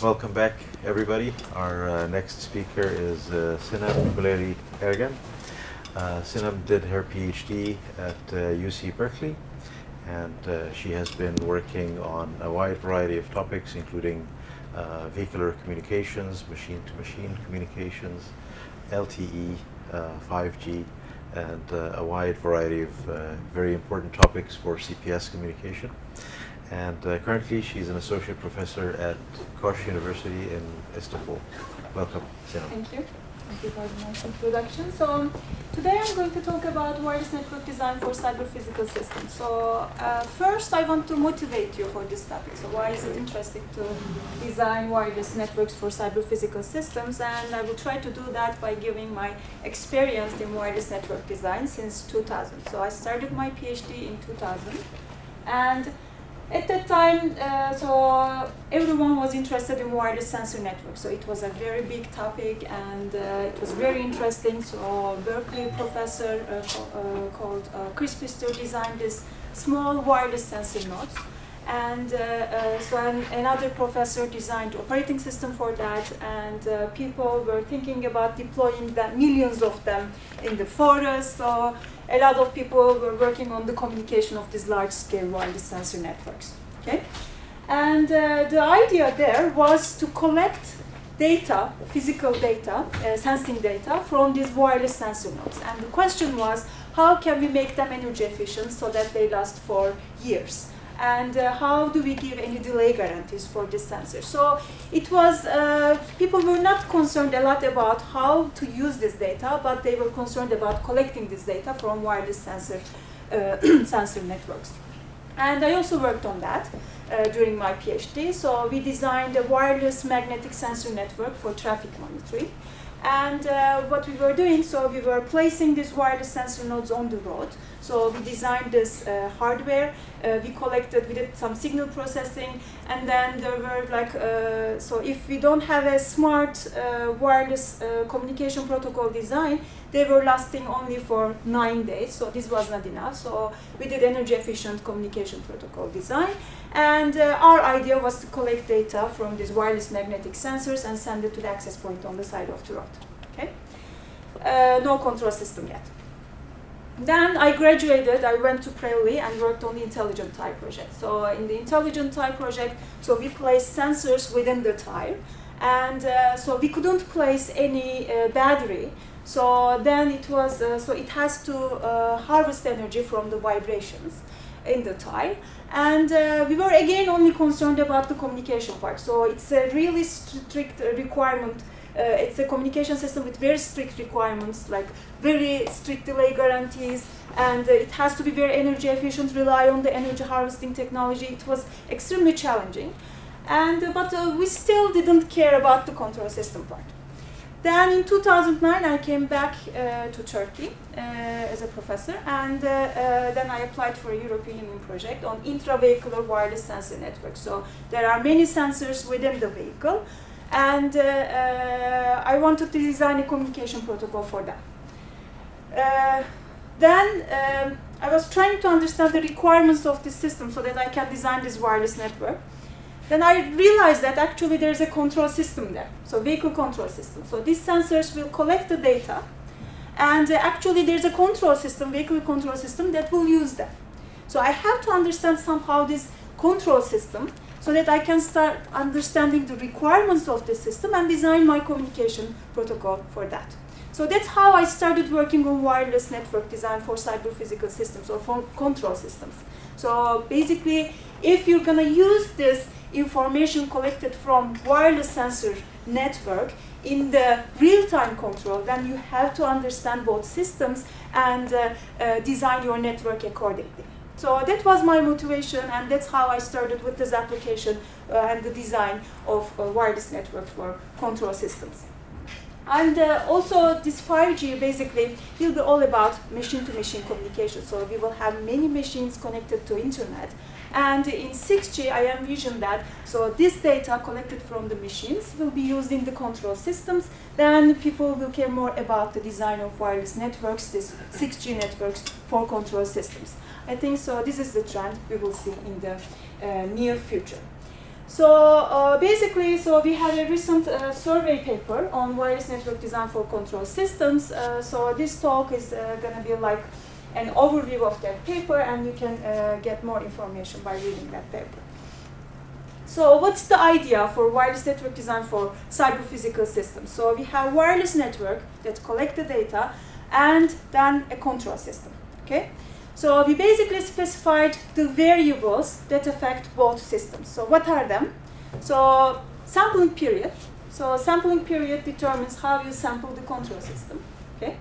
Welcome back, everybody. Our next speaker is Sinem Coleri Ergen. Sinem did her PhD at UC Berkeley, and she has been working on a wide variety of topics, including vehicular communications, machine-to-machine communications, LTE, 5G, and a wide variety of very important topics for CPS communication. And currently she's an associate professor at Koç University in Istanbul. Welcome, Sinem. Thank you. Thank you for the nice introduction. So today I'm going to talk about wireless network design for cyber-physical systems. So first I want to motivate you for this topic. So why is it interesting to design wireless networks for cyber-physical systems? And I will try to do that by giving my experience in wireless network design since 2000. So I started my PhD in 2000. And at that time, so everyone was interested in wireless sensor networks. So it was a very big topic, and it was very interesting. So Berkeley professor called Chris Pister designed this small wireless sensor nodes. And so another professor designed operating system for that, and people were thinking about deploying millions of them in the forest. So a lot of people were working on the communication of these large-scale wireless sensor networks. Okay, and the idea there was to collect data, physical data, sensing data from these wireless sensor nodes. And the question was, how can we make them energy efficient so that they last for years? And how do we give any delay guarantees for this sensor? So it was, people were not concerned a lot about how to use this data, but they were concerned about collecting this data from wireless sensor networks. And I also worked on that during my PhD. So we designed a wireless magnetic sensor network for traffic monitoring. And what we were doing, so we were placing these wireless sensor nodes on the road. So we designed this hardware, we did some signal processing, and then there were so if we don't have a smart wireless communication protocol design, they were lasting only for 9 days, so this was not enough. So we did energy efficient communication protocol design, and our idea was to collect data from these wireless magnetic sensors and send it to the access point on the side of the road. Okay, no control system yet. Then I graduated, I went to Prelli and worked on the Intelligent Tire project. So in the Intelligent Tire project, so we placed sensors within the tire, and so we couldn't place any battery. So then it was, so it has to harvest energy from the vibrations in the tire. And we were again only concerned about the communication part. So it's a really strict requirement. It's a communication system with very strict requirements, like very strict delay guarantees, and it has to be very energy efficient, rely on the energy harvesting technology. It was extremely challenging, and but we still didn't care about the control system part. Then in 2009, I came back to Turkey as a professor, and then I applied for a European Union project on intravehicular wireless sensor network. So there are many sensors within the vehicle, and I wanted to design a communication protocol for that. Then I was trying to understand the requirements of this system so that I can design this wireless network. Then I realized that actually there's a control system there, so vehicle control system. So these sensors will collect the data, and actually there's a control system, vehicle control system, that will use them. So I have to understand somehow this control system so that I can start understanding the requirements of the system and design my communication protocol for that. So that's how I started working on wireless network design for cyber-physical systems or for control systems. So basically, if you're going to use this information collected from wireless sensor network in the real-time control, then you have to understand both systems and design your network accordingly. So that was my motivation, and that's how I started with this application and the design of wireless network for control systems. And also this 5G basically will be all about machine-to-machine communication. So we will have many machines connected to internet. And in 6G, I envision that, so this data collected from the machines will be used in the control systems. Then people will care more about the design of wireless networks, these 6G networks for control systems. I think so this is the trend we will see in the near future. So basically, so we had a recent survey paper on wireless network design for control systems. So this talk is going to be like an overview of that paper, and you can get more information by reading that paper. So what's the idea for wireless network design for cyber-physical systems? So we have wireless network that collect the data, and then a control system, okay? So we basically specified the variables that affect both systems. So what are them? So sampling period. So sampling period determines how you sample the control system, okay?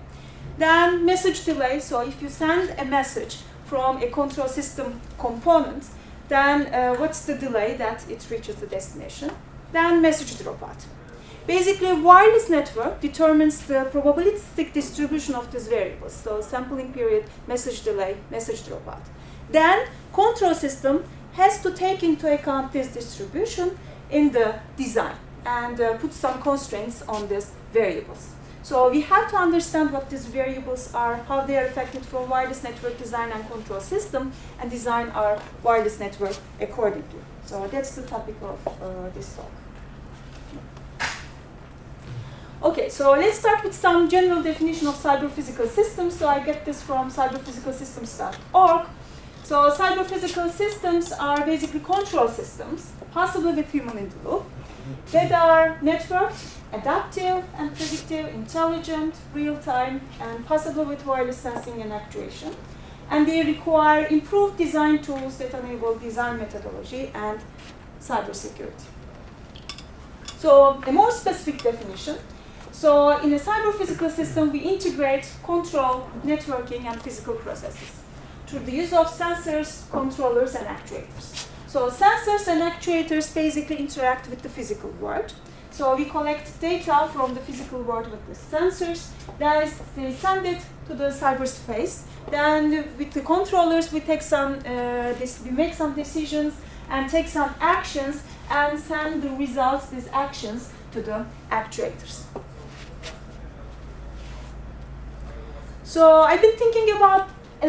Then message delay. So if you send a message from a control system component, then what's the delay that it reaches the destination? Then message dropout. Basically, a wireless network determines the probabilistic distribution of these variables. So sampling period, message delay, message dropout. Then control system has to take into account this distribution in the design and put some constraints on these variables. So we have to understand what these variables are, how they are affected from wireless network design and control system, and design our wireless network accordingly. So that's the topic of this talk. Okay, so let's start with some general definition of cyber-physical systems. So I get this from cyberphysicalsystems.org. So cyber-physical systems are basically control systems, possibly with human in the loop, that are networked, adaptive and predictive, intelligent, real-time, and possibly with wireless sensing and actuation. And they require improved design tools that enable design methodology and cybersecurity. So a more specific definition. So in a cyber-physical system, we integrate control, networking, and physical processes through the use of sensors, controllers, and actuators. So sensors and actuators basically interact with the physical world. So we collect data from the physical world with the sensors. Then they send it to the cyberspace. Then with the controllers, we take we make some decisions and take some actions and send the results, these actions, to the actuators. So I've been thinking a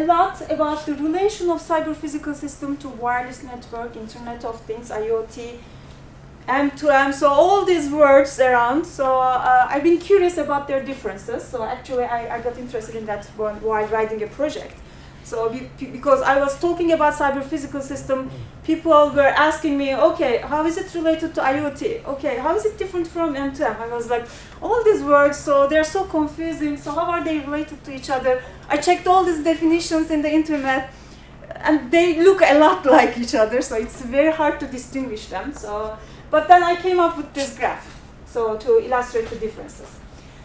lot about the relation of cyber-physical system to wireless network, Internet of Things, IoT, M2M, so all these words around. So I've been curious about their differences. So actually I got interested in that one while writing a project. So because I was talking about cyber-physical system, people were asking me, okay, how is it related to IoT? Okay, how is it different from M2M? I was like, all these words, so they're so confusing, so how are they related to each other? I checked all these definitions in the internet, and they look a lot like each other, so it's very hard to distinguish them. But then I came up with this graph, so to illustrate the differences.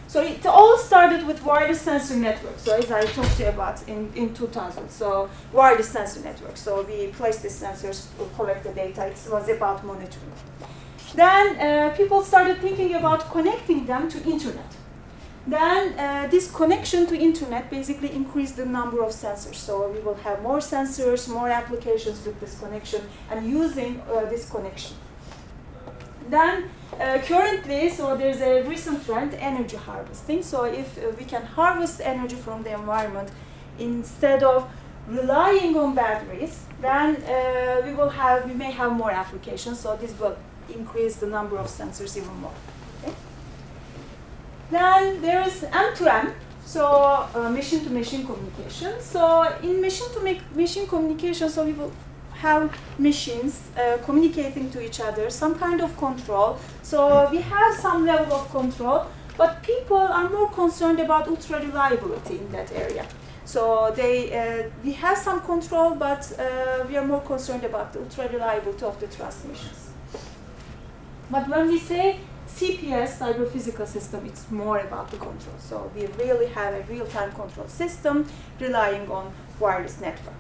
So it all started with wireless sensor network. So as I talked to you about in 2000, so wireless sensor network. So we placed the sensors to collect the data. It was about monitoring. Then people started thinking about connecting them to internet. Then this connection to internet basically increased the number of sensors. So we will have more sensors, more applications with this connection and using this connection. Then currently, so there's a recent trend, energy harvesting. So if we can harvest energy from the environment instead of relying on batteries, then we may have more applications. So this will increase the number of sensors even more. Okay? Then there is M2M, so machine-to-machine communication. So in machine-to-machine communication, so we will have machines communicating to each other, some kind of control. So we have some level of control, but people are more concerned about ultra-reliability in that area. So we have some control, but we are more concerned about the ultra-reliability of the transmissions. But when we say CPS, cyber-physical system, it's more about the control. So we really have a real-time control system relying on wireless network.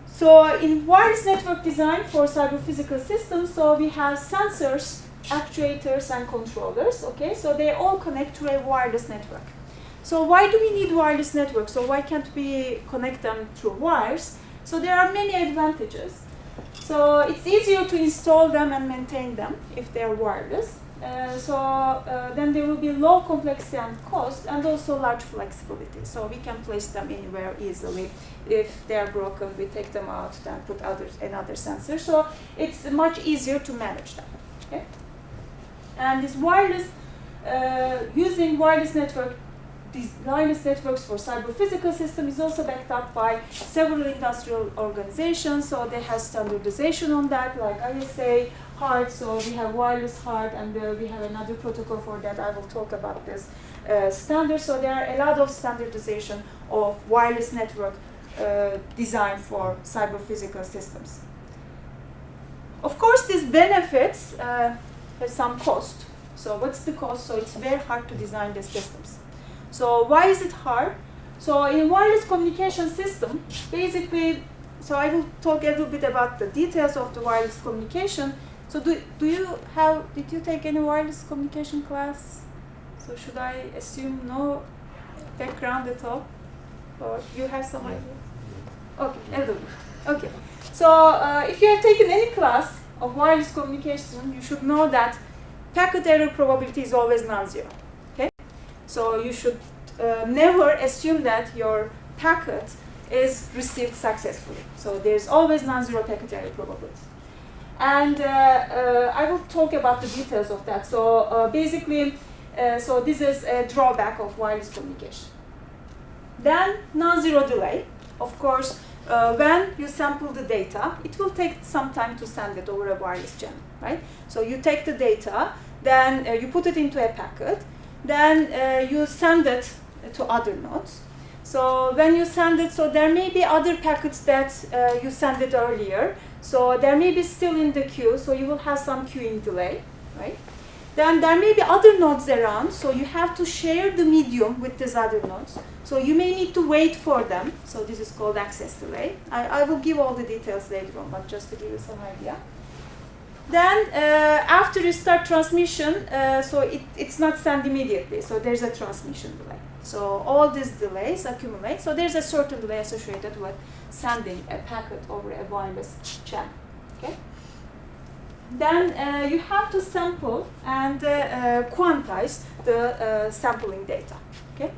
So in wireless network design for cyber-physical systems, so we have sensors, actuators, and controllers, okay? So they all connect to a wireless network. So why do we need wireless networks? So why can't we connect them through wires? So there are many advantages. So it's easier to install them and maintain them if they are wireless. Then there will be low complexity and cost, and also large flexibility. So we can place them anywhere easily. If they are broken, we take them out, then put another sensor. So it's much easier to manage them. Okay? And this wireless, using wireless networks for cyber physical system is also backed up by several industrial organizations. So they have standardization on that, like ISA, HART. So we have wireless HART, and we have another protocol for that. I will talk about this standard. So there are a lot of standardization of wireless network design for cyber physical systems. Of course, these benefits have some cost. So what's the cost? So it's very hard to design these systems. So why is it hard? So in wireless communication system, basically, so I will talk a little bit about the details of the wireless communication. So did you take any wireless communication class? So should I assume no background at all? Or you have some idea? Okay, a little bit. Okay. So if you have taken any class of wireless communication, you should know that packet error probability is always non-zero. Okay? So you should never assume that your packet is received successfully. So there's always non-zero packet error probability. And I will talk about the details of that. So basically, so this is a drawback of wireless communication. Then non-zero delay. Of course, when you sample the data, it will take some time to send it over a wireless channel, right? So you take the data, then you put it into a packet, then you send it to other nodes. So when you send it, so there may be other packets that you send it earlier. So there may be still in the queue, so you will have some queuing delay, right? Then there may be other nodes around, so you have to share the medium with these other nodes. So you may need to wait for them. So this is called access delay. I will give all the details later on, but just to give you some idea. Then after you start transmission, so it's not sent immediately. So there's a transmission delay. So all these delays accumulate. So there's a certain delay associated with sending a packet over a wireless channel. Okay. Then you have to sample and quantize the sampling data. Okay.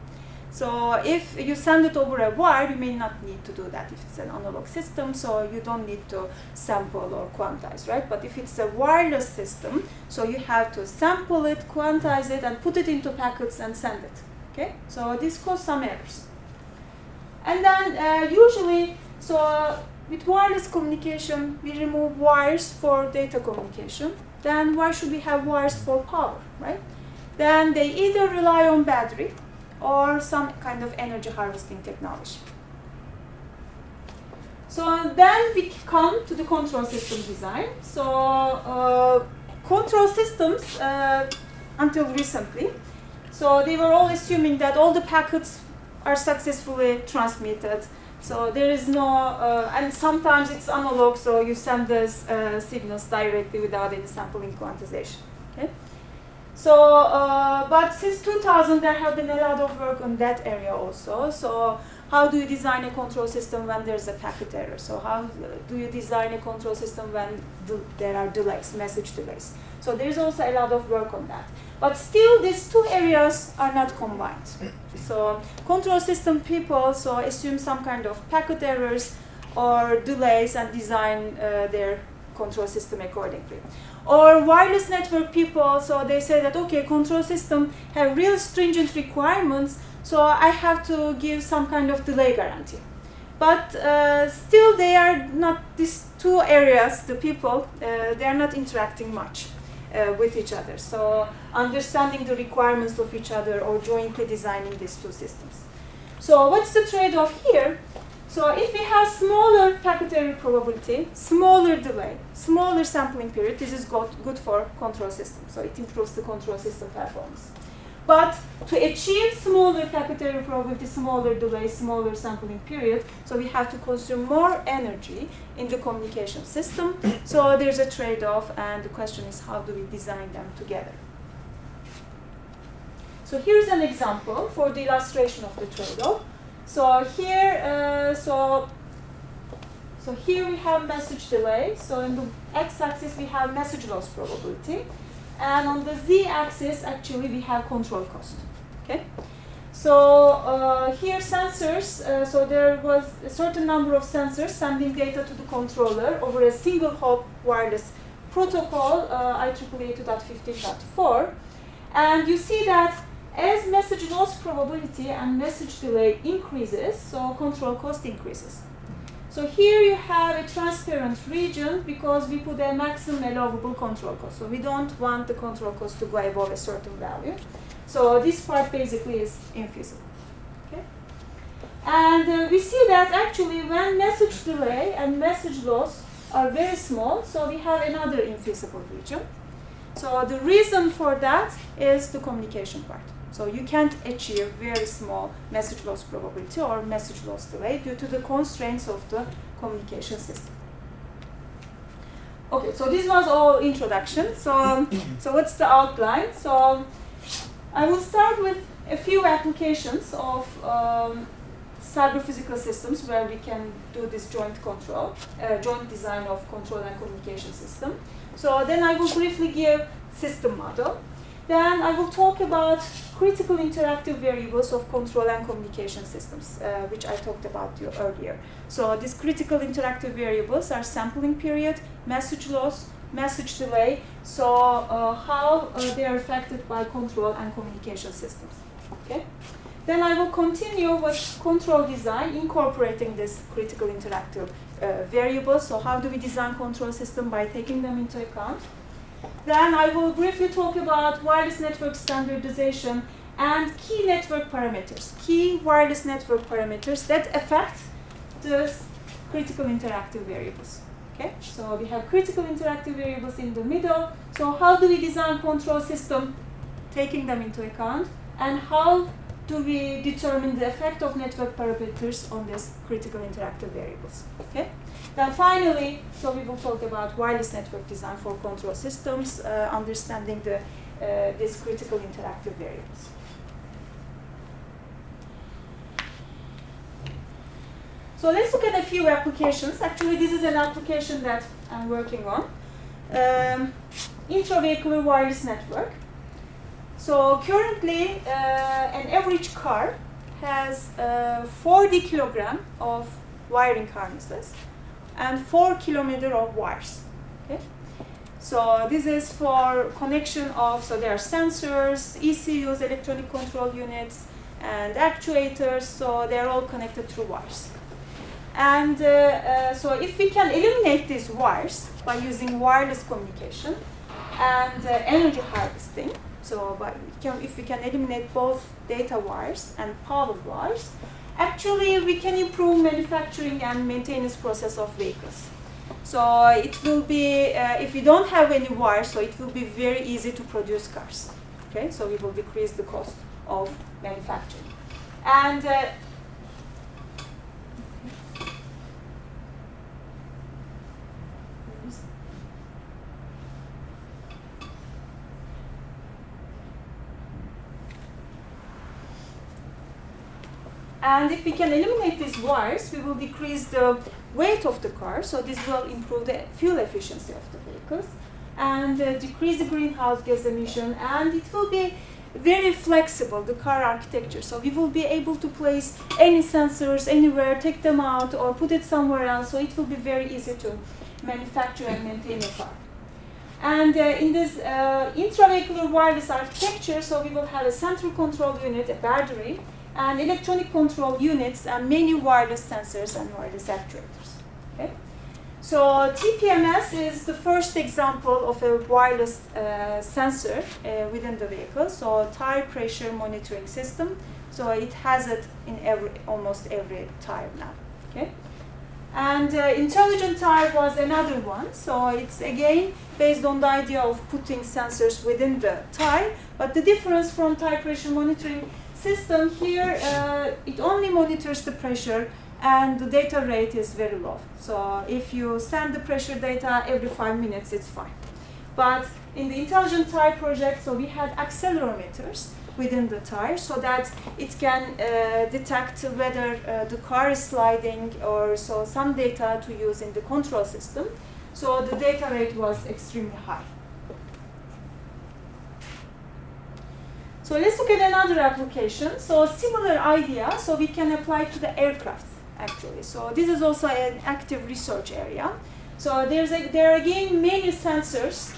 So if you send it over a wire, you may not need to do that if it's an analog system, so you don't need to sample or quantize, right? But if it's a wireless system, so you have to sample it, quantize it, and put it into packets and send it, okay? So this causes some errors. And then usually, so with wireless communication, we remove wires for data communication. Then why should we have wires for power, right? Then they either rely on battery or some kind of energy harvesting technology. So then we come to the control system design. So control systems, until recently, so they were all assuming that all the packets are successfully transmitted. So there is no, and sometimes it's analog, so you send these signals directly without any sampling quantization. Okay? So, but since 2000, there have been a lot of work on that area also. So, how do you design a control system when there's a packet error? So, how do you design a control system when there are delays, message delays? So, there's also a lot of work on that. But still, these two areas are not combined. So, control system people so assume some kind of packet errors or delays and design their control system accordingly. Or wireless network people, so they say that, okay, control system have real stringent requirements, so I have to give some kind of delay guarantee. But still they are not, these two areas, the people, they are not interacting much with each other. So understanding the requirements of each other or jointly designing these two systems. So what's the trade-off here? So if we have smaller packet error probability, smaller delay, smaller sampling period, this is good for control system. So it improves the control system performance. But to achieve smaller packet error probability, smaller delay, smaller sampling period, so we have to consume more energy in the communication system. So there's a trade-off, and the question is, how do we design them together? So here's an example for the illustration of the trade-off. So here, so here we have message delay. So in the x-axis we have message loss probability, and on the z-axis, actually, we have control cost. Okay. So here sensors, so there was a certain number of sensors sending data to the controller over a single hop wireless protocol, IEEE 802.15.4. And you see that as message loss probability and message delay increases, so control cost increases. So here you have a transparent region because we put a maximum allowable control cost. So we don't want the control cost to go above a certain value. So this part basically is infeasible. Okay? And we see that actually when message delay and message loss are very small, so we have another infeasible region. So the reason for that is the communication part. So you can't achieve very small message loss probability or message loss delay due to the constraints of the communication system. Okay, so this was all introduction. So what's the outline? So I will start with a few applications of cyber physical systems where we can do this joint control, joint design of control and communication system. So then I will briefly give system model. Then I will talk about critical interactive variables of control and communication systems, which I talked about earlier. So these critical interactive variables are sampling period, message loss, message delay, so how they are affected by control and communication systems. Okay? Then I will continue with control design, incorporating this critical interactive variables. So how do we design control system by taking them into account? Then I will briefly talk about wireless network standardization and key network parameters, key wireless network parameters that affect these critical interactive variables. Okay, so we have critical interactive variables in the middle. So how do we design control system taking them into account, and how do we determine the effect of network parameters on these critical interactive variables? Okay. Then finally, so we will talk about wireless network design for control systems, understanding these critical interactive variables. So let's look at a few applications. Actually, this is an application that I'm working on. Intravehicular wireless network. So currently, an average car has 40 kilogram of wiring harnesses and 4 kilometers of wires. Okay? So this is for connection of, so there are sensors, ECUs, electronic control units, and actuators, so they're all connected through wires. And so if we can eliminate these wires by using wireless communication and energy harvesting, so if we can eliminate both data wires and power wires, actually we can improve manufacturing and maintenance process of vehicles. So it will be, if we don't have any wires, so it will be very easy to produce cars. Okay, so we will decrease the cost of manufacturing. And And if we can eliminate these wires, we will decrease the weight of the car, so this will improve the fuel efficiency of the vehicles, and decrease the greenhouse gas emission, and it will be very flexible, the car architecture. So we will be able to place any sensors anywhere, take them out, or put it somewhere else, so it will be very easy to manufacture and maintain a car. And in this intravehicular wireless architecture, so we will have a central control unit, a battery, and electronic control units, and many wireless sensors and wireless actuators. Okay? So Tpms is the first example of a wireless sensor within the vehicle, so tire pressure monitoring system. So it has it in almost every tire now. Okay? And intelligent tire was another one. So it's again based on the idea of putting sensors within the tire, but the difference from tire pressure monitoring system here, it only monitors the pressure, and the data rate is very low. So if you send the pressure data every 5 minutes, it's fine. But in the intelligent tire project, so we had accelerometers within the tire so that it can detect whether the car is sliding, or so some data to use in the control system. So the data rate was extremely high. So let's look at another application. So similar idea, so we can apply to the aircraft actually. So this is also an active research area. So there are again many sensors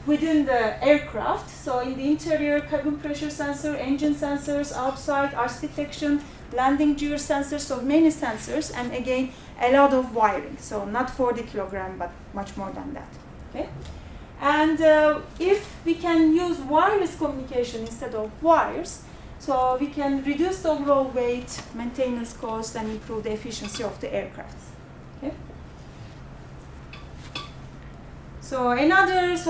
within the aircraft. So in the interior, cabin pressure sensor, engine sensors, outside, arc detection, landing gear sensors, so many sensors, and again a lot of wiring. So not 40 kilogram, but much more than that. Okay. And if we can use wireless communication instead of wires, so we can reduce the overall weight, maintenance cost, and improve the efficiency of the aircraft. Okay. So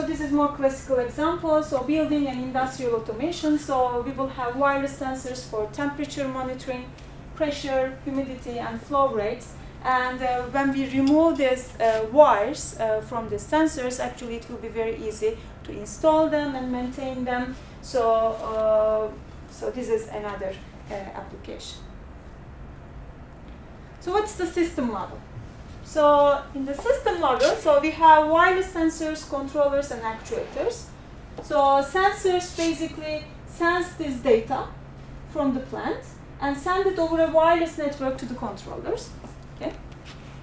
this is more classical example. So building and industrial automation. So we will have wireless sensors for temperature monitoring, pressure, humidity, and flow rates. And when we remove these wires from the sensors, actually it will be very easy to install them and maintain them. So this is another application. So what's the system model? So in the system model, so we have wireless sensors, controllers, and actuators. So sensors basically sense this data from the plant and send it over a wireless network to the controllers. Okay.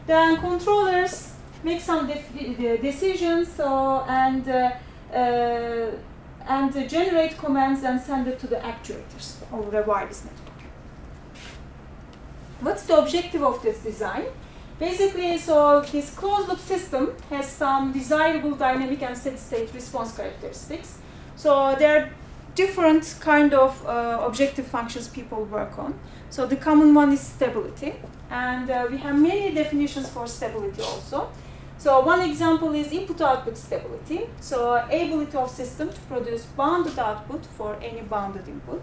Then controllers make some decisions and generate commands and send it to the actuators over a wireless network. What's the objective of this design? Basically, so this closed-loop system has some desirable dynamic and steady-state response characteristics. So there are different kind of objective functions people work on. So the common one is stability, and we have many definitions for stability also. So one example is input-output stability. So ability of system to produce bounded output for any bounded input.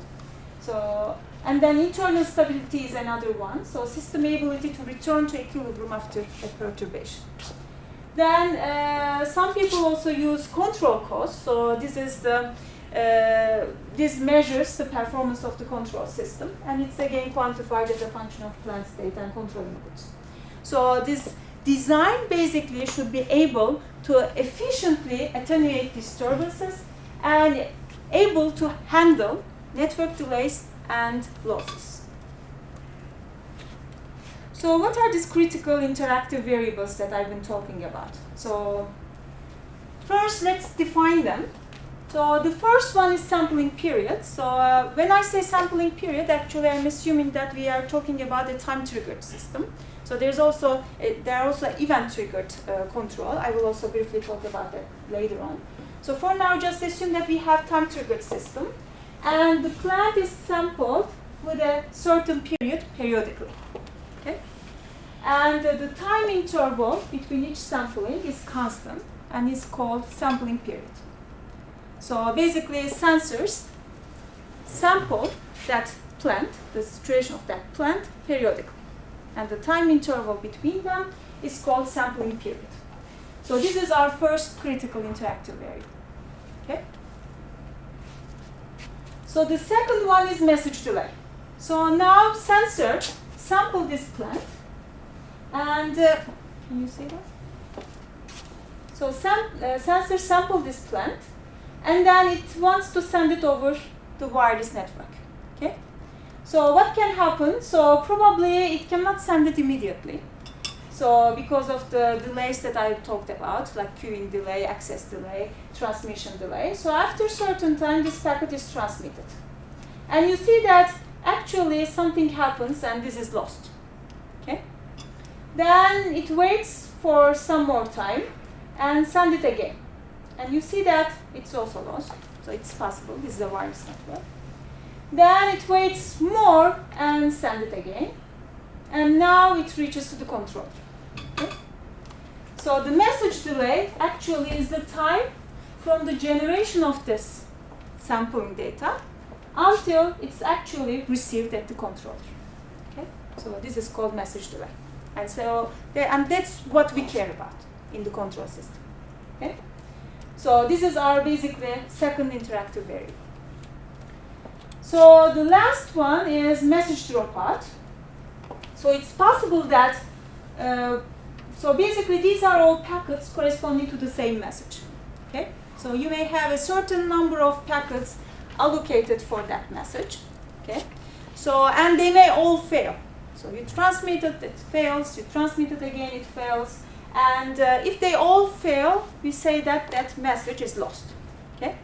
So, and then internal stability is another one. So system ability to return to equilibrium after a perturbation. Then some people also use control cost. So this is the this measures the performance of the control system, and it's again quantified as a function of plant state and control inputs. So this design basically should be able to efficiently attenuate disturbances and able to handle network delays and losses. So what are these critical interactive variables that I've been talking about? So first, let's define them. So the first one is sampling period. So when I say sampling period, actually I'm assuming that we are talking about a time-triggered system. So there are also event-triggered control. I will also briefly talk about that later on. So for now, just assume that we have time-triggered system, and the plant is sampled with a certain period periodically. Okay? And the time interval between each sampling is constant and is called sampling period. So basically, sensors sample that plant, the situation of that plant, periodically. And the time interval between them is called sampling period. So this is our first critical interactive variable. Okay? So the second one is message delay. So now sensor sample this plant, and can you see that? So sensor sample this plant, and then it wants to send it over the wireless network. Okay? So what can happen? So probably it cannot send it immediately. So because of the delays that I talked about, like queuing delay, access delay, transmission delay. So after a certain time, this packet is transmitted. And you see that actually something happens and this is lost. Okay? Then it waits for some more time and send it again. And you see that it's also lost. So it's possible. This is a wireless network. Then it waits more and send it again. And now it reaches to the controller. Okay? So the message delay actually is the time from the generation of this sampling data until it's actually received at the controller. Okay? So this is called message delay. And so and that's what we care about in the control system. Okay? So this is our basically second interactive variable. So the last one is message dropout. So it's possible that, so basically these are all packets corresponding to the same message. Okay? So you may have a certain number of packets allocated for that message. Okay, so and they may all fail. So you transmit it, it fails. You transmit it again, it fails. And if they all fail, we say that that message is lost. Okay.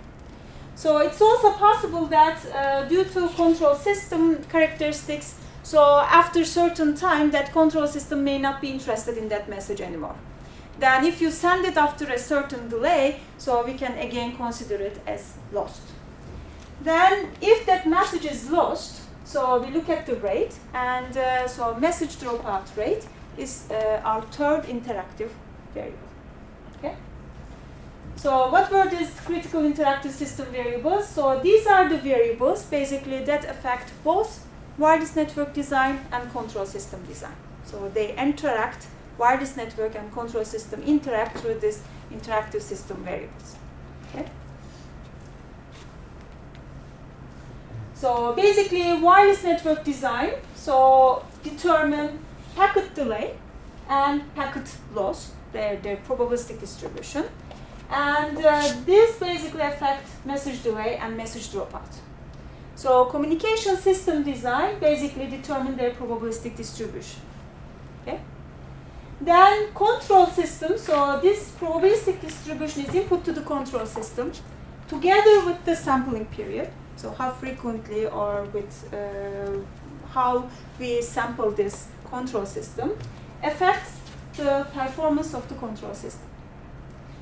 So it's also possible that due to control system characteristics, so after certain time, that control system may not be interested in that message anymore. Then if you send it after a certain delay, so we can again consider it as lost. Then if that message is lost, so we look at the rate, and so message dropout rate is our third interactive variable. Okay. So what were these critical interactive system variables? So these are the variables basically that affect both wireless network design and control system design. So they interact, wireless network and control system interact through these interactive system variables. Okay. So basically wireless network design, so determine packet delay and packet loss, their probabilistic distribution. And this basically affects message delay and message dropout. So communication system design basically determine their probabilistic distribution. Okay. Then control system, so this probabilistic distribution is input to the control system together with the sampling period. So how frequently or with how we sample this control system affects the performance of the control system.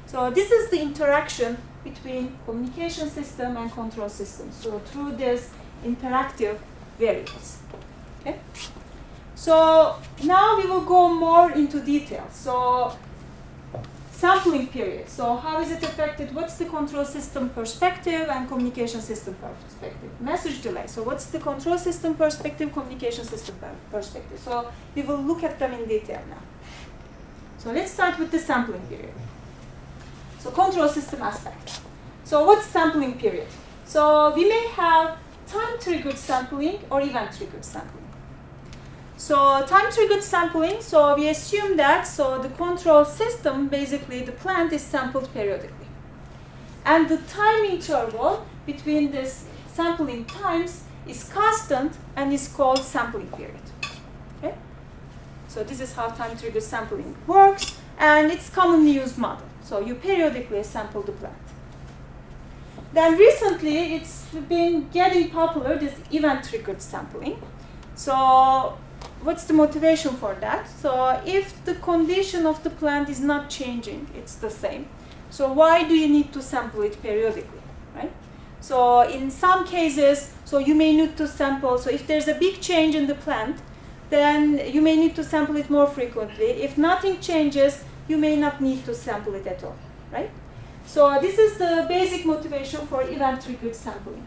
So this is the interaction between communication system and control system. So through this interactive variables. Okay. So now we will go more into detail. So sampling period. So how is it affected? What's the control system perspective and communication system perspective? Message delay. So what's the control system perspective, communication system perspective? So we will look at them in detail now. So let's start with the sampling period. So control system aspect. So what's sampling period? So we may have time-triggered sampling or event-triggered sampling. So time-triggered sampling, so we assume that so the control system, basically the plant is sampled periodically. And the time interval between this sampling times is constant and is called sampling period. Okay? So this is how time-triggered sampling works, and it's commonly used model. So you periodically sample the plant. Then recently it's been getting popular, this event-triggered sampling. So what's the motivation for that? So if the condition of the plant is not changing, it's the same. So why do you need to sample it periodically, right? So in some cases, so you may need to sample, so if there's a big change in the plant, then you may need to sample it more frequently. If nothing changes, you may not need to sample it at all, right? So this is the basic motivation for event-triggered sampling.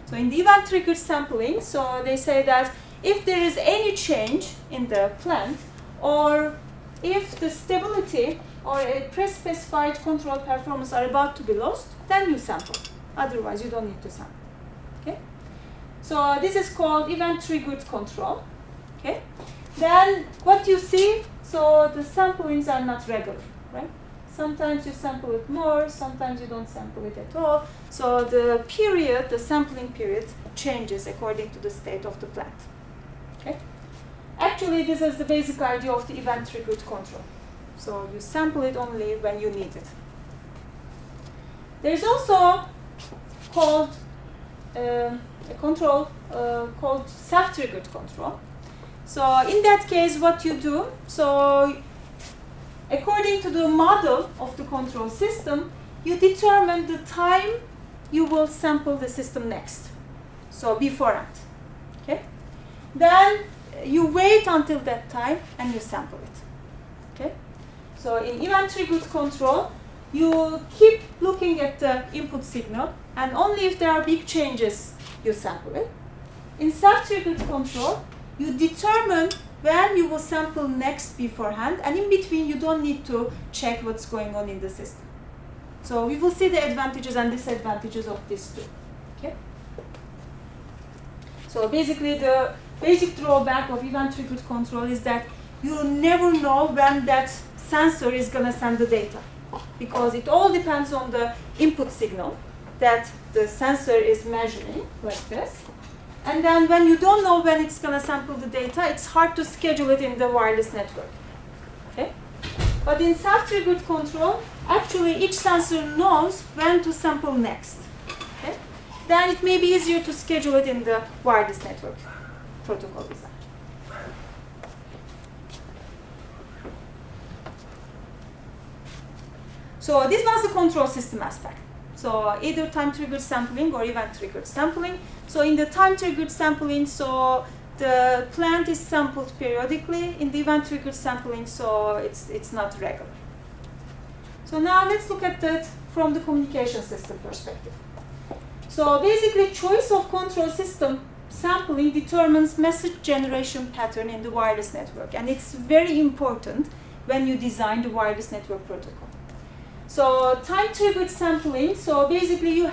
So in the event-triggered sampling, so they say that if there is any change in the plant, or if the stability or a pre-specified control performance are about to be lost, then you sample. Otherwise, you don't need to sample. Okay? So this is called event-triggered control. Okay? Then what you see, so the samplings are not regular, right? Sometimes you sample it more, sometimes you don't sample it at all. So the period, the sampling period, changes according to the state of the plant. Okay? Actually, this is the basic idea of the event-triggered control. So you sample it only when you need it. There's also called a control called self-triggered control. So in that case, what you do, so according to the model of the control system, you determine the time you will sample the system next. So beforehand. Okay? Then you wait until that time and you sample it. Okay? So in event-triggered control, you keep looking at the input signal, and only if there are big changes, you sample it. In self-triggered control, you determine when you will sample next beforehand, and in between you don't need to check what's going on in the system. So we will see the advantages and disadvantages of this too. Okay? So basically the basic drawback of event-triggered control is that you never know when that sensor is going to send the data, because it all depends on the input signal. that the sensor is measuring, like this. And then when you don't know when it's going to sample the data, it's hard to schedule it in the wireless network. Okay? But in self-triggered control, actually each sensor knows when to sample next. Okay? Then it may be easier to schedule it in the wireless network protocol design. So this was the control system aspect. So either time-triggered sampling or event-triggered sampling. So in the time-triggered sampling, so the plant is sampled periodically. In the event-triggered sampling, so it's not regular. So now let's look at that from the communication system perspective. So basically, choice of control system sampling determines message generation pattern in the wireless network, and it's very important when you design the wireless network protocol. So time-triggered sampling, so basically you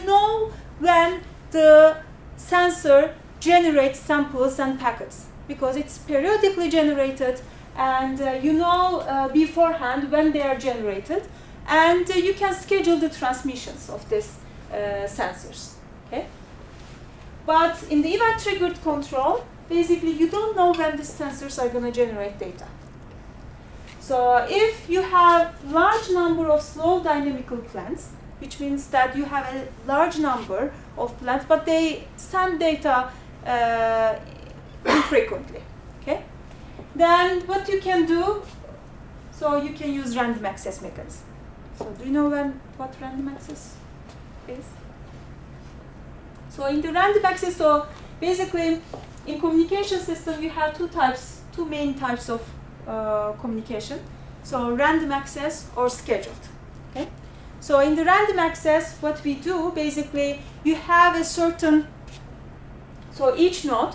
know when the sensor generates samples and packets, because it's periodically generated, and you know beforehand when they are generated, and you can schedule the transmissions of these sensors. Okay? But in the event-triggered control, basically you don't know when the sensors are going to generate data. So if you have large number of slow dynamical plants, which means that you have a large number of plants, but they send data infrequently, okay? Then what you can do, so you can use random access mechanism. So do you know what random access is? So in the random access, so basically in communication system you have two main types of communication. So random access or scheduled. Okay? So in the random access, what we do, basically, you have a certain, so each node,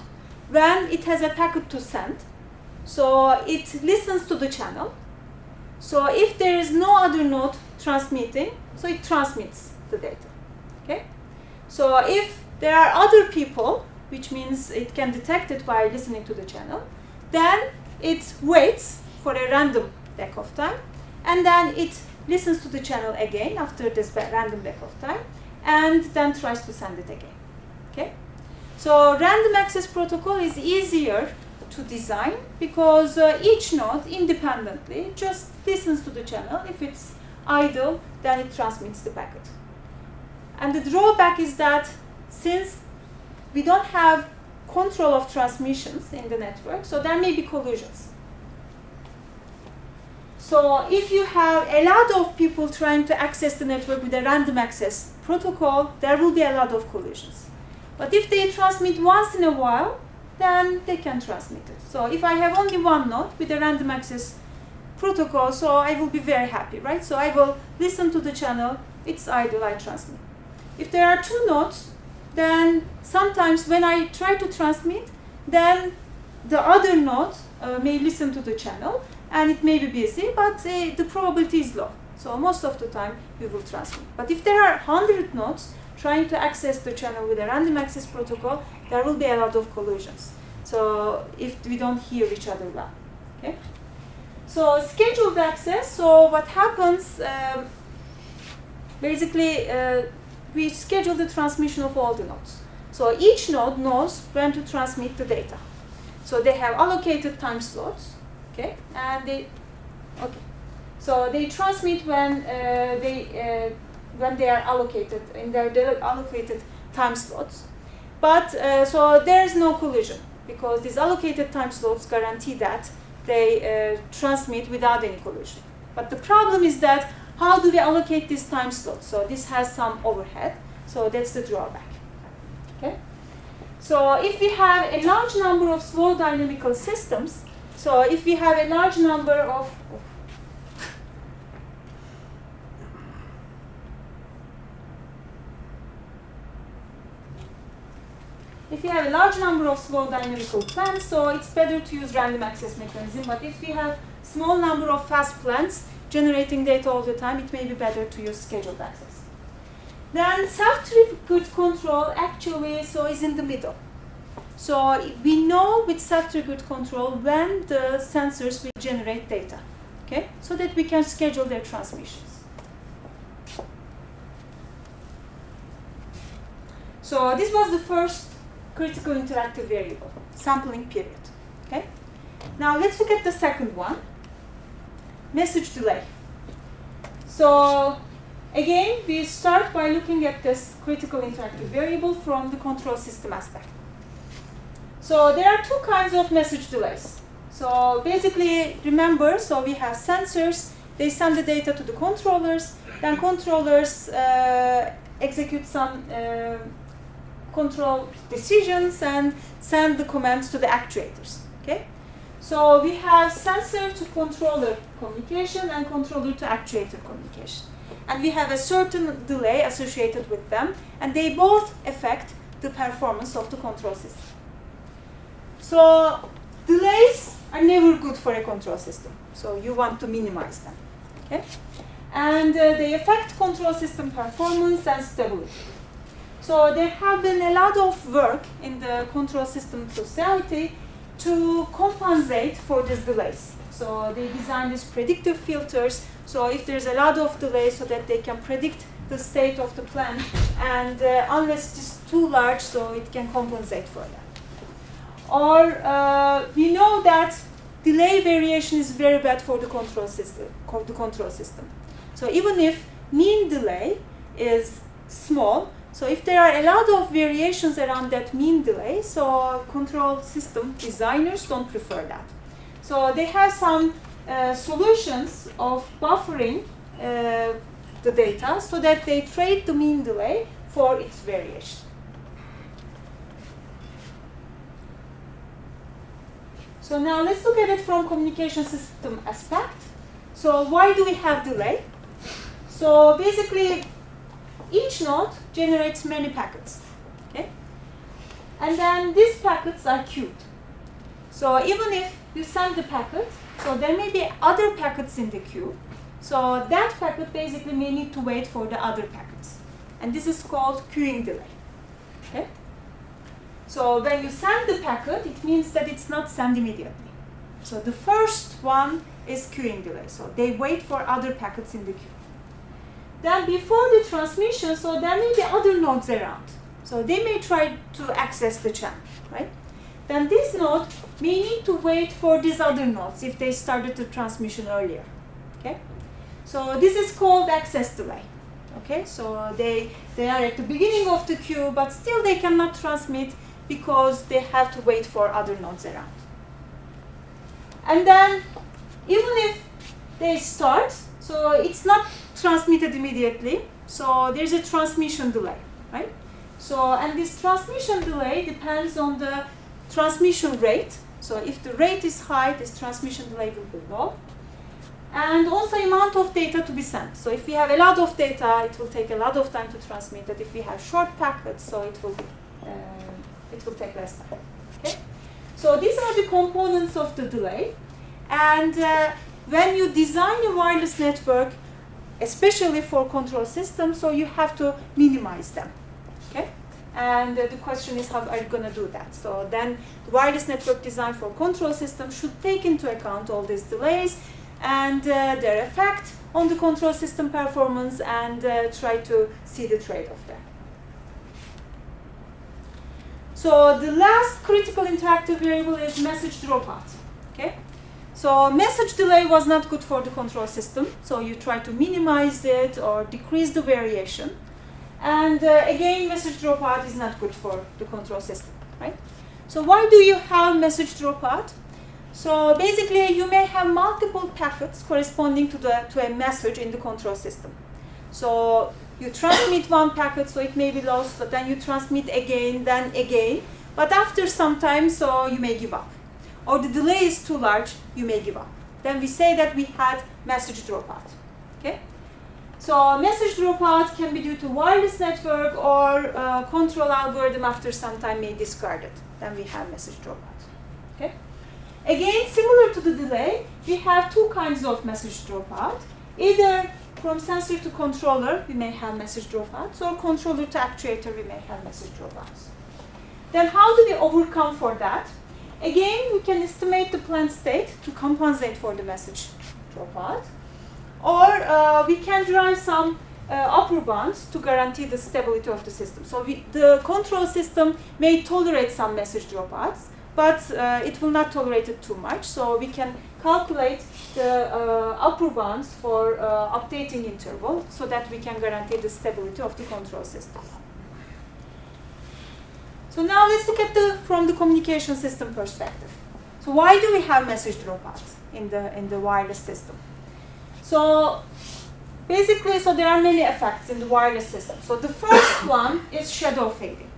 when it has a packet to send, so it listens to the channel. So if there is no other node transmitting, so it transmits the data. Okay? So if there are other people, which means it can detect it by listening to the channel, then it waits for a random back of time, and then it listens to the channel again after this random back of time, and then tries to send it again. Okay? So random access protocol is easier to design because each node independently just listens to the channel. If it's idle, then it transmits the packet. And the drawback is that since we don't have control of transmissions in the network, so there may be collisions. So if you have a lot of people trying to access the network with a random access protocol, there will be a lot of collisions. But if they transmit once in a while, then they can transmit it. So if I have only one node with a random access protocol, so I will be very happy, right? So I will listen to the channel, it's idle, I transmit. If there are two nodes, then sometimes when I try to transmit, then the other node may listen to the channel, and it may be busy, but the probability is low. So most of the time, we will transmit. But if there are 100 nodes trying to access the channel with a random access protocol, there will be a lot of collisions. So if we don't hear each other well, okay? So scheduled access, so what happens, basically, we schedule the transmission of all the nodes. So each node knows when to transmit the data. So they have allocated time slots, okay? And so they transmit when they are allocated in their allocated time slots. But so there is no collision because these allocated time slots guarantee that they transmit without any collision. But the problem is that how do we allocate these time slots? So this has some overhead. So that's the drawback. Okay. So if we have a large number of slow dynamical systems, so if we have a large number of slow dynamical plants, so it's better to use random access mechanism. But if we have small number of fast plants generating data all the time, it may be better to use scheduled access. Then self-triggered control actually is in the middle. So we know with self-triggered control when the sensors will generate data, okay, so that we can schedule their transmissions. So this was the first critical interactive variable, sampling period. Okay. Now let's look at the second one, message delay. So again, we start by looking at this critical interactive variable from the control system aspect. So there are two kinds of message delays. So basically, remember, so we have sensors, they send the data to the controllers, then controllers execute some control decisions and send the commands to the actuators. Okay? So we have sensor to controller communication and controller to actuator communication. And we have a certain delay associated with them, and they both affect the performance of the control system. So delays are never good for a control system. So you want to minimize them. Okay? And they affect control system performance and stability. So there have been a lot of work in the control system society to compensate for these delays. So they design these predictive filters. So if there's a lot of delay, so that they can predict the state of the plant, and unless it's too large, so it can compensate for that. Or we know that delay variation is very bad for the control system. So even if mean delay is small, so if there are a lot of variations around that mean delay, so control system designers don't prefer that. So they have some solutions of buffering the data so that they trade the mean delay for its variation. So now let's look at it from communication system aspect. So why do we have delay? So basically, each node generates many packets, okay? And then these packets are queued. So even if you send the packet, so there may be other packets in the queue. So that packet basically may need to wait for the other packets. And this is called queuing delay, okay? So when you send the packet, it means that it's not sent immediately. So the first one is queuing delay. So they wait for other packets in the queue. Then before the transmission, so there may be other nodes around. So they may try to access the channel, right? Then this node may need to wait for these other nodes if they started the transmission earlier, okay? So this is called access delay, okay? So they are at the beginning of the queue, but still they cannot transmit because they have to wait for other nodes around. And then even if they start, so it's not transmitted immediately, so there's a transmission delay, right? So, and this transmission delay depends on the transmission rate. So if the rate is high, this transmission delay will be low. And also amount of data to be sent. So if we have a lot of data, it will take a lot of time to transmit it. If we have short packets, so it will take less time, okay? So these are the components of the delay. And when you design a wireless network, especially for control systems, so you have to minimize them, okay? And the question is, how are you going to do that? So then the wireless network design for control systems should take into account all these delays and their effect on the control system performance, and try to see the trade-off there. So the last critical interactive variable is message dropout, okay? So message delay was not good for the control system, so you try to minimize it or decrease the variation. And again, message dropout is not good for the control system, right? So why do you have message dropout? So basically, you may have multiple packets corresponding to a message in the control system. So you transmit one packet, so it may be lost, but then you transmit again, then again. But after some time, so you may give up. Or the delay is too large, you may give up. Then we say that we had message dropout, okay? So message dropout can be due to wireless network, or control algorithm after some time may discard it. Then we have message dropout, okay? Again, similar to the delay, we have two kinds of message dropout. Either from sensor to controller, we may have message dropouts, or controller to actuator, we may have message dropouts. Then how do we overcome for that? Again, we can estimate the plant state to compensate for the message dropout. Or we can derive some upper bounds to guarantee the stability of the system. So the control system may tolerate some message dropouts, but it will not tolerate it too much. So we can calculate the upper bounds for updating interval so that we can guarantee the stability of the control system. So now let's look at from the communication system perspective. So why do we have message dropouts in the wireless system? So basically, so there are many effects in the wireless system. So the first one is shadow fading.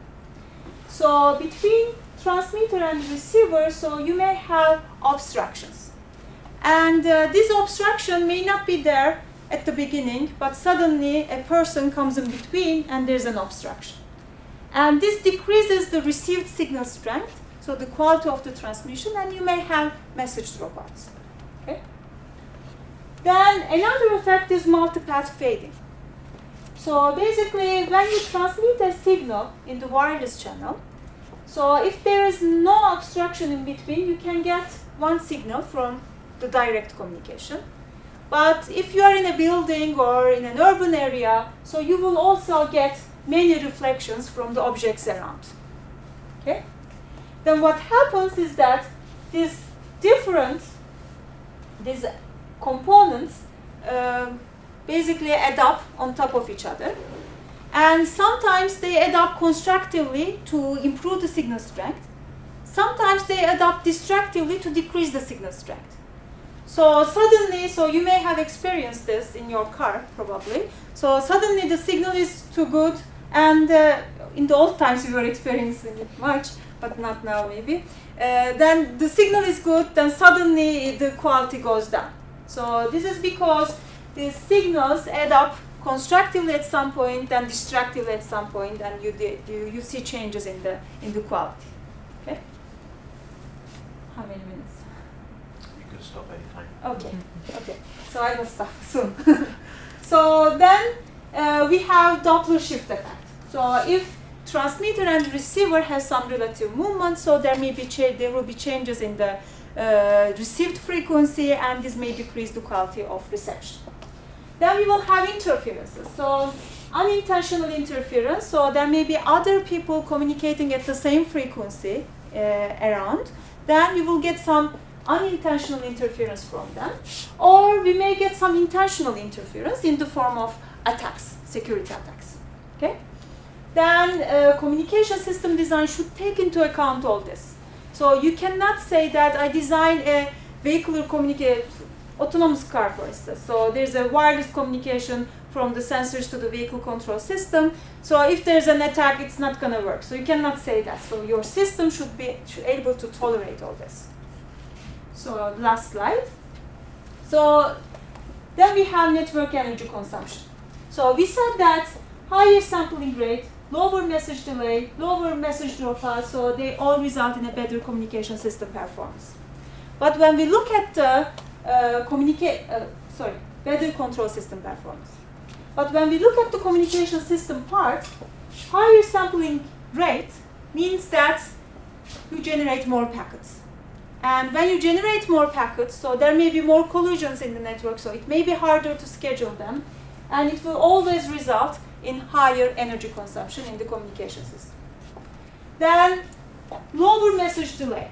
So between transmitter and receiver, so you may have obstructions. And this obstruction may not be there at the beginning, but suddenly a person comes in between and there's an obstruction. And this decreases the received signal strength, so the quality of the transmission, and you may have message dropouts. Okay? Then another effect is multipath fading. So basically, when you transmit a signal in the wireless channel, so if there is no obstruction in between, you can get one signal from the direct communication. But if you are in a building or in an urban area, so you will also get many reflections from the objects around. Okay? Then what happens is that these components basically add up on top of each other. And sometimes they add up constructively to improve the signal strength. Sometimes they add up destructively to decrease the signal strength. So suddenly, so you may have experienced this in your car probably. So suddenly the signal is too good, and in the old times we were experiencing it much, but not now maybe. Then the signal is good, then suddenly the quality goes down. So this is because the signals add up constructively at some point, then destructively at some point, and you see changes in the quality. Okay. How many minutes? You can stop anytime. Okay. Okay. So I will stop soon. So then we have Doppler shift effect. So if transmitter and receiver has some relative movement, so there will be changes in the received frequency, and this may decrease the quality of reception. Then we will have interferences. So unintentional interference, so there may be other people communicating at the same frequency around. Then you will get some unintentional interference from them. Or we may get some intentional interference in the form of attacks, security attacks. Okay? Then communication system design should take into account all this. So you cannot say that I design a vehicular autonomous car, for instance. So there's a wireless communication from the sensors to the vehicle control system. So if there's an attack, it's not going to work. So you cannot say that. So your system should be able to tolerate all this. So last slide. So then we have network energy consumption. So we said that higher sampling rate, lower message delay, lower message dropout, so they all result in a better communication system performance. But when we look at the better control system performance. But when we look at the communication system part, higher sampling rate means that you generate more packets. And when you generate more packets, so there may be more collisions in the network, so it may be harder to schedule them, and it will always result in higher energy consumption in the communication system. Then lower message delay.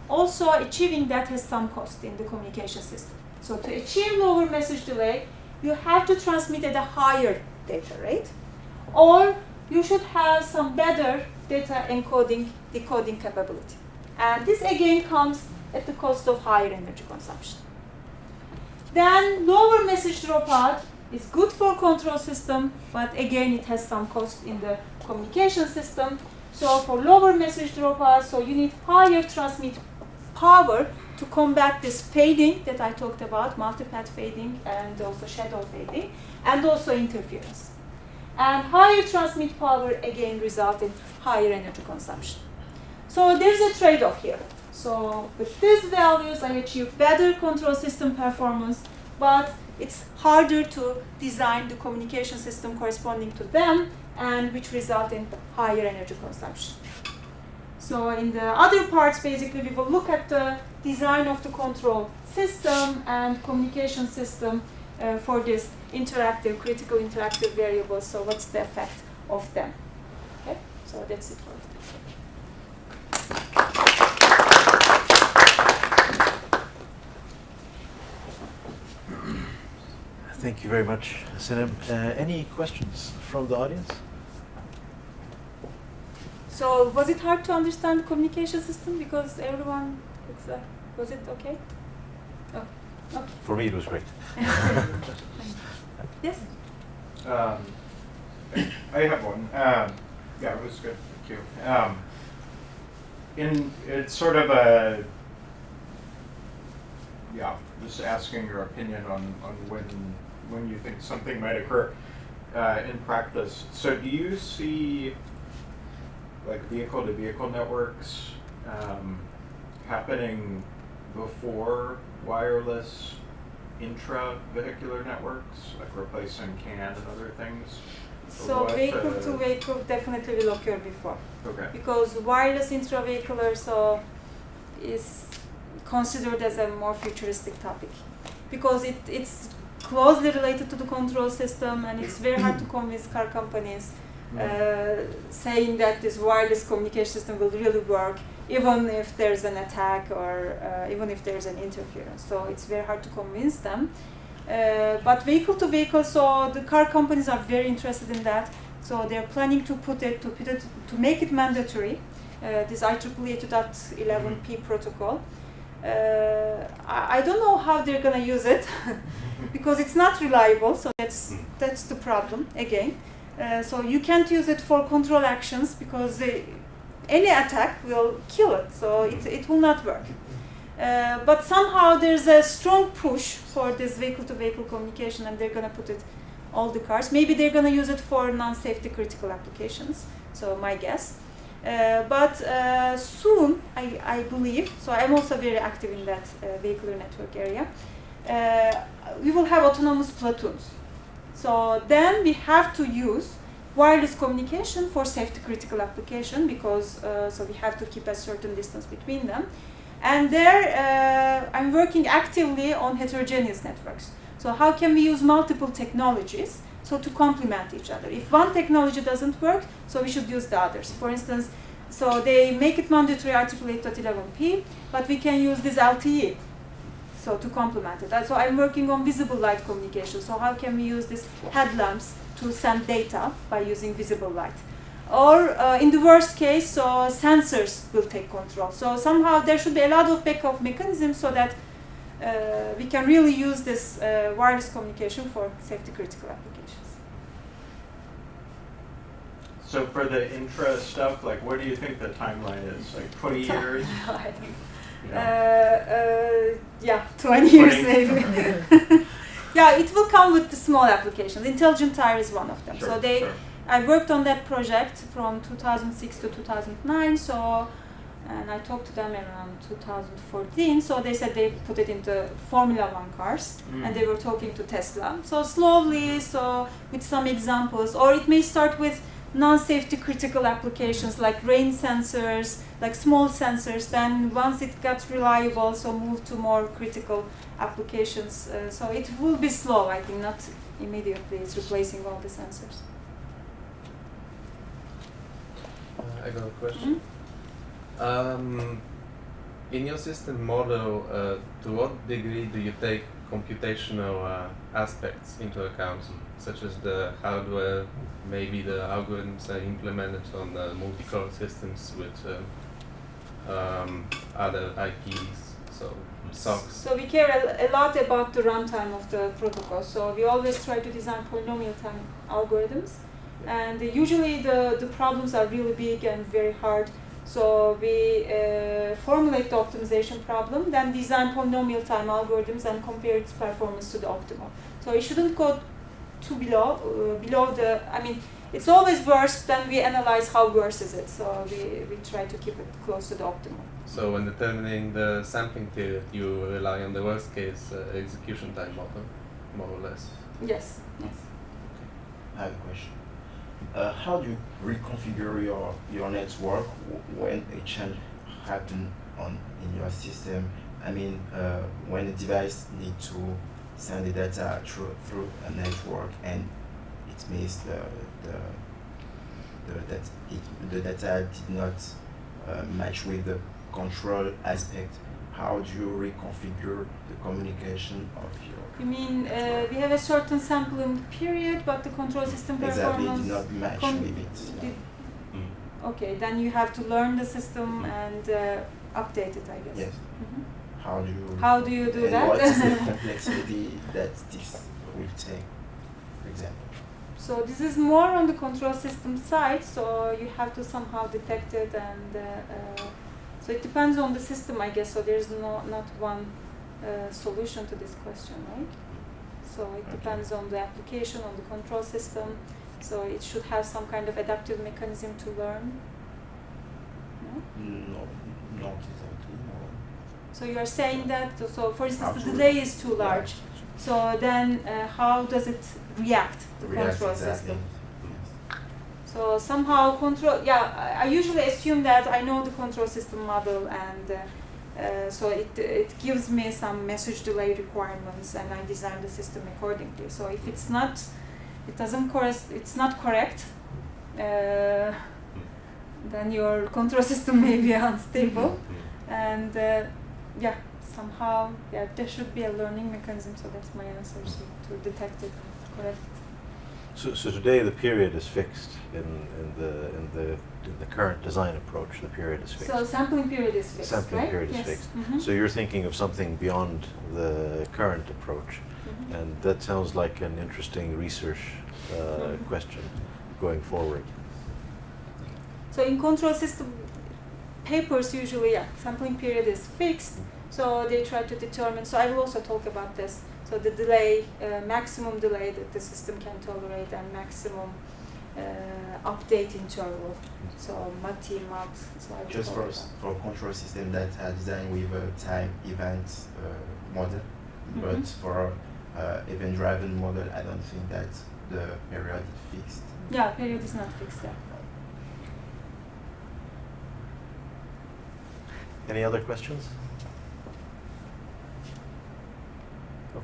Also achieving that has some cost in the communication system. So to achieve lower message delay, you have to transmit at a higher data rate, or you should have some better data encoding, decoding capability. And this again comes at the cost of higher energy consumption. Then lower message dropout is good for control system, but again it has some cost in the communication system. So for lower message dropout, so you need higher transmit power to combat this fading that I talked about, multipath fading and also shadow fading, and also interference. And higher transmit power again result in higher energy consumption. So there's a trade-off here. So with these values, I achieve better control system performance, but it's harder to design the communication system corresponding to them, and which result in higher energy consumption. So in the other parts, basically, we will look at the design of the control system and communication system for this interactive, critical interactive variables. So what's the effect of them? Okay, so that's it for today. Thank you very much, Sinem. Any questions from the audience? So was it hard to understand communication system because everyone, was it okay? Oh, okay. For me, it was great. Yes? I have one. Yeah, it was good. Thank you. It's sort of a, just asking your opinion on when you think something might occur in practice. So do you see like vehicle-to-vehicle networks happening before wireless intra-vehicular networks, like replacing CAN and other things? So vehicle-to-vehicle definitely will occur before. Okay. Because wireless intravehicular is considered as a more futuristic topic. Because it's closely related to the control system, and it's very hard to convince car companies saying that this wireless communication system will really work, even if there's an attack or even if there's an interference. So it's very hard to convince them. But vehicle to vehicle, so the car companies are very interested in that. So they're planning to make it mandatory. This IEEE 8.11p protocol. I don't know how they're gonna use it because it's not reliable. So that's the problem again. So you can't use it for control actions because any attack will kill it. So it will not work. But somehow there's a strong push for this vehicle-to-vehicle communication, and they're going to put it all the cars. Maybe they're going to use it for non-safety critical applications. So my guess. But soon, I believe, so I'm also very active in that vehicular network area, we will have autonomous platoons. So then we have to use wireless communication for safety critical application because so we have to keep a certain distance between them. And there I'm working actively on heterogeneous networks. So how can we use multiple technologies so to complement each other? If one technology doesn't work, so we should use the others. For instance, so they make it mandatory IEEE 8.11p, but we can use this LTE. So to complement it. So I'm working on visible light communication. So how can we use these headlamps to send data by using visible light? Or in the worst case, so sensors will take control. So somehow there should be a lot of backup mechanisms so that we can really use this wireless communication for safety critical applications. So for the intra stuff, like what do you think the timeline is? Like 20 years? I think. Yeah, 20 years maybe. Yeah, it will come with the small applications. Intelligent tire is one of them. Sure, so I worked on that project from 2006 to 2009. So, and I talked to them around 2014. So they said they put it into Formula One cars, and they were talking to Tesla. So slowly, so with some examples, or it may start with non-safety critical applications like rain sensors, like small sensors. Then once it got reliable, so move to more critical applications. So it will be slow, I think, not immediately. It's replacing all the sensors. I got a question. In your system model, to what degree do you take computational aspects into account, such as the hardware, maybe the algorithms are implemented on the multi-core systems with other IPs, so SOCs? So we care a lot about the runtime of the protocol. So we always try to design polynomial time algorithms. And usually the problems are really big and very hard. So we formulate the optimization problem, then design polynomial time algorithms and compare its performance to the optimal. So it shouldn't go too below the, I mean, it's always worse, then we analyze how worse is it. So we try to keep it close to the optimal. So when determining the sampling period, you rely on the worst case execution time model, more or less? Yes, yes. I have a question. How do you reconfigure your network when a change happens in your system? I mean, when a device needs to send the data through a network, and it means the data did not match with the control aspect. How do you reconfigure the communication of your? You mean we have a certain sampling period, but the control system performance Exactly, did not match with it. did- Yeah. Okay, then you have to learn the system and update it, I guess. Yes. Mhm. How do How do you? you do and that? what is the complexity that this will take, for example? So this is more on the control system side, so you have to somehow detect it, and so it depends on the system, I guess. So there's not one solution to this question, right? So it Okay. depends on the application, on the control system. So it should have some kind of adaptive mechanism to learn. No? No, not exactly. No. So you are saying that, so for instance, the Absolutely. delay is too Yeah. large. So then how does it react, the React control exactly. system? Yes. So somehow control, yeah, I usually assume that I know the control system model, and so it gives me some message delay requirements, and I design the system accordingly. So if it's not, it's not correct, then your control system may be unstable, and yeah, somehow, yeah, there should be a learning mechanism. So that's my answer, so to detect it and correct it. So today the period is fixed in the current design approach. The period is fixed. So sampling period is fixed, Sampling right? period is Yes. fixed. Mhm. So you're thinking of something beyond the current approach, Mhm. and that sounds like an interesting research Mhm. question going forward. So in control system papers, usually, yeah, sampling period is fixed. So they try to determine. So I will also talk about this. So the delay, maximum delay that the system can tolerate, and maximum update interval. So MAT, MAT. So I will Just talk about. for control system that are designed with a time event model, but Mhm. for event-driven model, I don't think that the period is fixed. Yeah, period is not fixed. Yeah. Any other questions?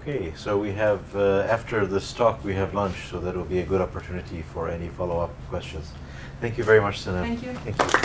Okay, so we have, after this talk, we have lunch, so that will be a good opportunity for any follow-up questions. Thank you very much, Sinem. Thank you. Thank you.